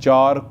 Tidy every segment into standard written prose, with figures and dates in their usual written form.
4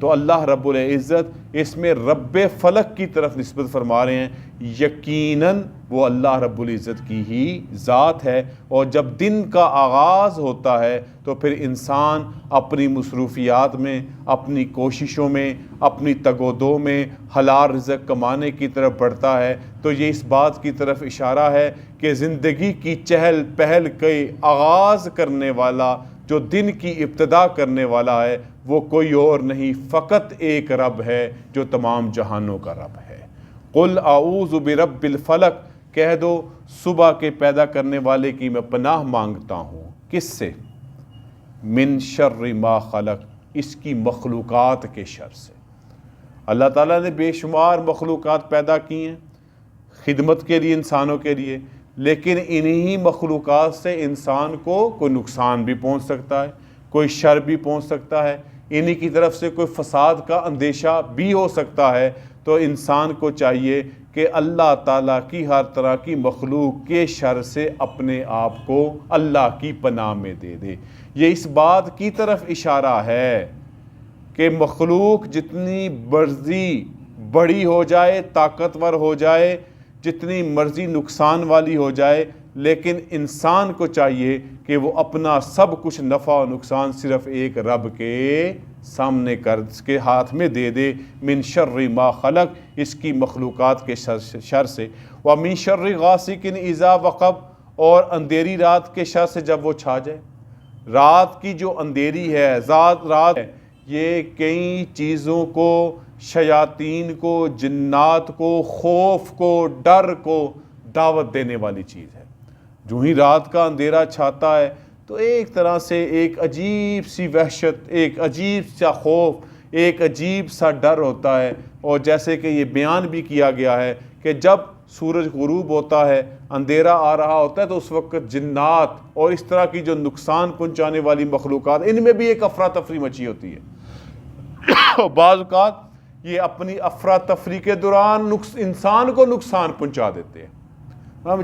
تو اللہ رب العزت اس میں رب فلک کی طرف نسبت فرما رہے ہیں، یقیناً وہ اللہ رب العزت کی ہی ذات ہے۔ اور جب دن کا آغاز ہوتا ہے تو پھر انسان اپنی مصروفیات میں، اپنی کوششوں میں، اپنی تگ و دو میں حلال رزق کمانے کی طرف بڑھتا ہے، تو یہ اس بات کی طرف اشارہ ہے کہ زندگی کی چہل پہل کے آغاز کرنے والا، جو دن کی ابتدا کرنے والا ہے، وہ کوئی اور نہیں، فقط ایک رب ہے جو تمام جہانوں کا رب ہے۔ قل اعوذ برب الفلق، کہہ دو صبح کے پیدا کرنے والے کی میں پناہ مانگتا ہوں، کس سے؟ من شر ما خلق، اس کی مخلوقات کے شر سے۔ اللہ تعالیٰ نے بے شمار مخلوقات پیدا کی ہیں خدمت کے لیے، انسانوں کے لیے، لیکن انہی مخلوقات سے انسان کو کوئی نقصان بھی پہنچ سکتا ہے، کوئی شر بھی پہنچ سکتا ہے، انہی کی طرف سے کوئی فساد کا اندیشہ بھی ہو سکتا ہے۔ تو انسان کو چاہیے کہ اللہ تعالیٰ کی ہر طرح کی مخلوق کے شر سے اپنے آپ کو اللہ کی پناہ میں دے دے۔ یہ اس بات کی طرف اشارہ ہے کہ مخلوق جتنی مرضی بڑی ہو جائے، طاقتور ہو جائے، جتنی مرضی نقصان والی ہو جائے، لیکن انسان کو چاہیے کہ وہ اپنا سب کچھ نفع و نقصان صرف ایک رب کے سامنے کر اس کے ہاتھ میں دے دے۔ من شر ما خلق، اس کی مخلوقات کے شر سے، ومن شر غاسق اذا وقب، اور اندھیری رات کے شر سے جب وہ چھا جائے۔ رات کی جو اندھیری ہے، رات ہے، یہ کئی چیزوں کو، شیاطین کو، جنات کو، خوف کو، ڈر کو دعوت دینے والی چیز ہے۔ جو ہی رات کا اندھیرا چھاتا ہے تو ایک طرح سے ایک عجیب سی وحشت، ایک عجیب سا خوف، ایک عجیب سا ڈر ہوتا ہے۔ اور جیسے کہ یہ بیان بھی کیا گیا ہے کہ جب سورج غروب ہوتا ہے، اندھیرا آ رہا ہوتا ہے، تو اس وقت جنات اور اس طرح کی جو نقصان پہنچانے والی مخلوقات، ان میں بھی ایک افراتفری مچی ہوتی ہے۔ بعض اوقات یہ اپنی افراتفری کے دوران انسان کو نقصان پہنچا دیتے ہیں۔ ہم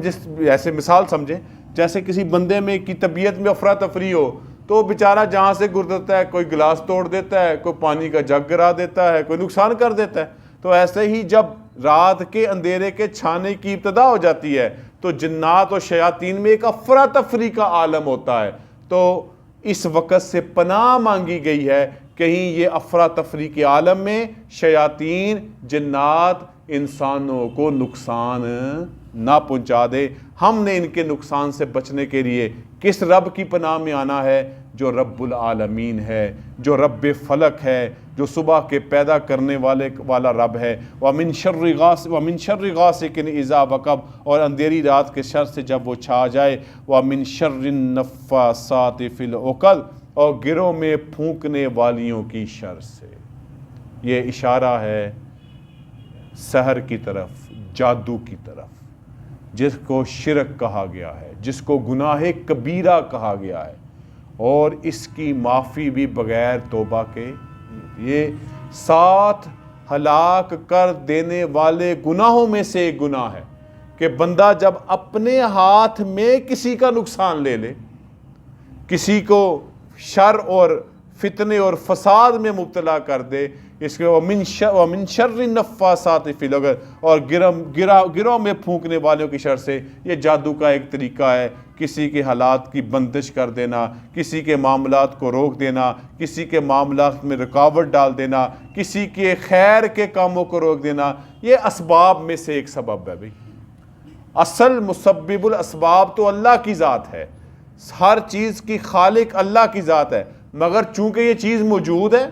ایسے مثال سمجھیں، جیسے کسی بندے میں کی طبیعت میں افراتفری ہو تو بیچارہ جہاں سے گزرتا ہے، کوئی گلاس توڑ دیتا ہے، کوئی پانی کا جگ گرا دیتا ہے، کوئی نقصان کر دیتا ہے۔ تو ایسے ہی جب رات کے اندھیرے کے چھانے کی ابتدا ہو جاتی ہے تو جنات اور شیاطین میں ایک افراتفری کا عالم ہوتا ہے۔ تو اس وقت سے پناہ مانگی گئی ہے کہیں یہ افراتفری کے عالم میں شیاطین، جنات انسانوں کو نقصان نہ پہنچا دے۔ ہم نے ان کے نقصان سے بچنے کے لیے کس رب کی پناہ میں آنا ہے؟ جو رب العالمین ہے، جو رب فلک ہے، جو صبح کے پیدا کرنے والا رب ہے۔ وَمِن شَرِّ غَاسِقٍ إِذَا وَقَبَ، اور اندھیری رات کے شر سے جب وہ چھا جائے۔ وَمِن شَرِّ النَّفَّاثَاتِ فِي الْعُقَدِ، اور گروں میں پھونکنے والیوں کی شر سے۔ یہ اشارہ ہے سحر کی طرف، جادو کی طرف، جس کو شرک کہا گیا ہے، جس کو گناہ کبیرہ کہا گیا ہے، اور اس کی معافی بھی بغیر توبہ کے۔ یہ 7 ہلاک کر دینے والے گناہوں میں سے ایک گناہ ہے کہ بندہ جب اپنے ہاتھ میں کسی کا نقصان لے لے، کسی کو شر اور فتنے اور فساد میں مبتلا کر دے، اس کے وَمِن شَرِّ النَّفَّاثَاتِ فِي الْعُقَدِ، اور گروہ میں پھونکنے والوں کی شر سے۔ یہ جادو کا ایک طریقہ ہے، کسی کے حالات کی بندش کر دینا، کسی کے معاملات کو روک دینا، کسی کے معاملات میں رکاوٹ ڈال دینا، کسی کے خیر کے کاموں کو روک دینا۔ یہ اسباب میں سے ایک سبب ہے۔ بھائی اصل مسبب الاسباب تو اللہ کی ذات ہے، ہر چیز کی خالق اللہ کی ذات ہے، مگر چونکہ یہ چیز موجود ہے،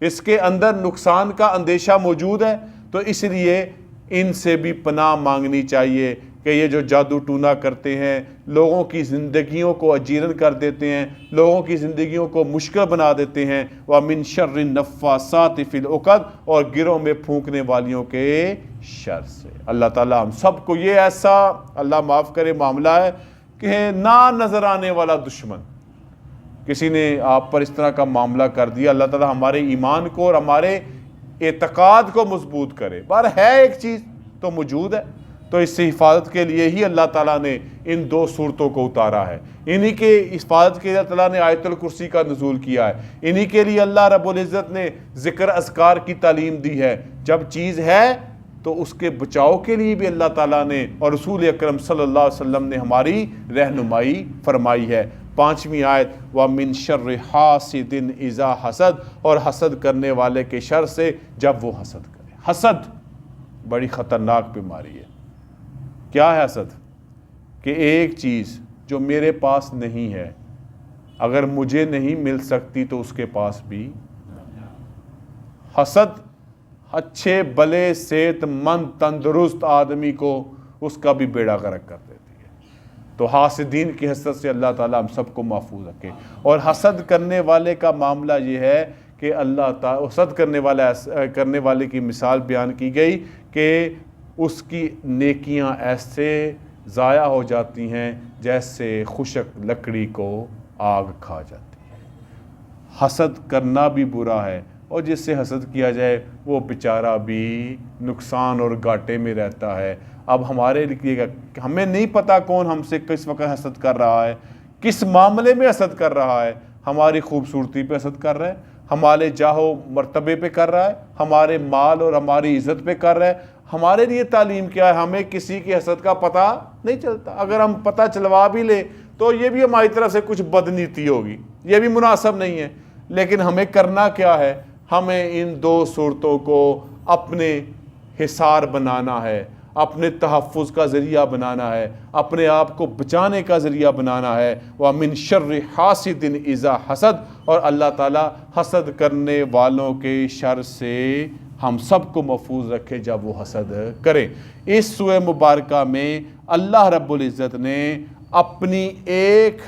اس کے اندر نقصان کا اندیشہ موجود ہے، تو اس لیے ان سے بھی پناہ مانگنی چاہیے کہ یہ جو جادو ٹونا کرتے ہیں، لوگوں کی زندگیوں کو اجیرن کر دیتے ہیں، لوگوں کی زندگیوں کو مشکل بنا دیتے ہیں۔ وَمِن شَرِّ النَّفَّاثَاتِ فِي الْعُقَدِ، اور گروہ میں پھونکنے والیوں کے شر سے۔ اللہ تعالیٰ ہم سب کو یہ ایسا، اللہ معاف کرے، معاملہ ہے کہ نہ نظر آنے والا دشمن کسی نے آپ پر اس طرح کا معاملہ کر دیا، اللہ تعالیٰ ہمارے ایمان کو اور ہمارے اعتقاد کو مضبوط کرے۔ پر ہے ایک چیز تو موجود ہے، تو اس سے حفاظت کے لیے ہی اللہ تعالیٰ نے ان 2 صورتوں کو اتارا ہے، انہی کے حفاظت کے لیے اللہ تعالیٰ نے آیت الکرسی کا نزول کیا ہے، انہی کے لیے اللہ رب العزت نے ذکر اذکار کی تعلیم دی ہے۔ جب چیز ہے تو اس کے بچاؤ کے لیے بھی اللہ تعالیٰ نے اور رسول اکرم صلی اللہ علیہ وسلم نے ہماری رہنمائی فرمائی ہے۔ 5ویں آیت وَمِن شَرِّ حَاسِدٍ اِذَا حَسَد، اور حسد کرنے والے کے شر سے جب وہ حسد کرے۔ حسد بڑی خطرناک بیماری ہے۔ کیا ہے حسد؟ کہ ایک چیز جو میرے پاس نہیں ہے، اگر مجھے نہیں مل سکتی تو اس کے پاس بھی۔ حسد اچھے بھلے صحت مند تندرست آدمی کو اس کا بھی بیڑا غرق کر دیتی ہے۔ تو حاسدین کی حسد سے اللہ تعالیٰ ہم سب کو محفوظ رکھے۔ اور حسد کرنے والے کا معاملہ یہ ہے کہ اللہ تعالیٰ حسد کرنے والے کی مثال بیان کی گئی کہ اس کی نیکیاں ایسے ضائع ہو جاتی ہیں جیسے خشک لکڑی کو آگ کھا جاتی ہے۔ حسد کرنا بھی برا ہے، اور جس سے حسد کیا جائے وہ بیچارہ بھی نقصان اور گھاٹے میں رہتا ہے۔ اب ہمارے لیے ہمیں نہیں پتہ کون ہم سے کس وقت حسد کر رہا ہے، کس معاملے میں حسد کر رہا ہے۔ ہماری خوبصورتی پہ حسد کر رہا ہے، ہمارے جاہ و مرتبے پہ کر رہا ہے، ہمارے مال اور ہماری عزت پہ کر رہا ہے۔ ہمارے لیے تعلیم کیا ہے؟ ہمیں کسی کی حسد کا پتہ نہیں چلتا۔ اگر ہم پتہ چلوا بھی لیں تو یہ بھی ہماری طرف سے کچھ بدنیتی ہوگی، یہ بھی مناسب نہیں ہے۔ لیکن ہمیں کرنا کیا ہے؟ ہمیں ان 2 صورتوں کو اپنے حصار بنانا ہے، اپنے تحفظ کا ذریعہ بنانا ہے، اپنے آپ کو بچانے کا ذریعہ بنانا ہے۔ وَمِن شَرِّ حَاسِدٍ اِذَا حَسَد، اور اللہ تعالیٰ حسد کرنے والوں کے شر سے ہم سب کو محفوظ رکھے جب وہ حسد کریں۔ اس سورہ مبارکہ میں اللہ رب العزت نے اپنی ایک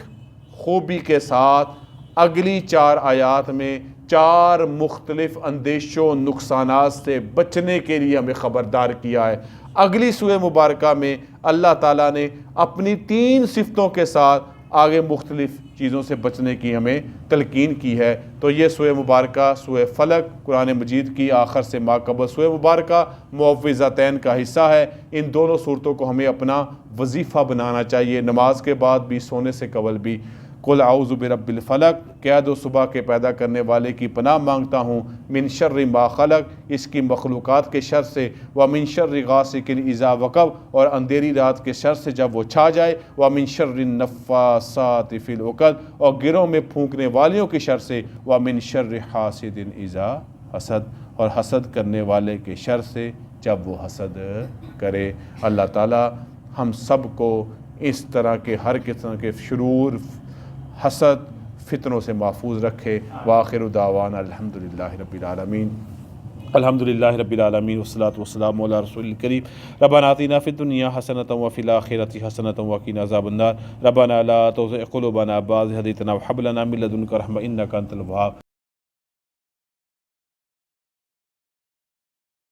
خوبی کے ساتھ اگلی 4 آیات میں 4 مختلف اندیشوں و نقصانات سے بچنے کے لیے ہمیں خبردار کیا ہے۔ اگلی سورہ مبارکہ میں اللہ تعالیٰ نے اپنی 3 صفتوں کے ساتھ آگے مختلف چیزوں سے بچنے کی ہمیں تلقین کی ہے۔ تو یہ سورہ مبارکہ سورہ فلق قرآن مجید کی آخر سے ماقبل سورہ مبارکہ معوذتین کا حصہ ہے۔ ان دونوں صورتوں کو ہمیں اپنا وظیفہ بنانا چاہیے، نماز کے بعد بھی، سونے سے قبل بھی۔ قل اعوذ برب الفلق، کہہ دو صبح کے پیدا کرنے والے کی پناہ مانگتا ہوں، من شر ما خلق، اس کی مخلوقات کے شر سے، ومن شر غاسق اذا وقب، اور اندھیری رات کے شر سے جب وہ چھا جائے، ومن شر النفاثات فی العقد، اور گروں میں پھونکنے والیوں کے شر سے، ومن شر حاسد اذا حسد، اور حسد کرنے والے کے شر سے جب وہ حسد کرے۔ اللہ تعالی ہم سب کو اس طرح کے ہر قسم کے شرور، حسد، فتنوں سے محفوظ رکھے۔ وآخر دعوانا الحمدللہ رب العالمین، الحمدللہ رب العالمین، والصلاة والسلام علی رسول الکریم۔ ربنا آتنا فی الدنیا حسنۃ وفی الآخرۃ حسنۃ وقنا عذاب النار۔ ربنا لا تزغ قلوبنا بعد إذ هديتنا وهب لنا من لدنک رحمۃ إنک أنت الوهاب۔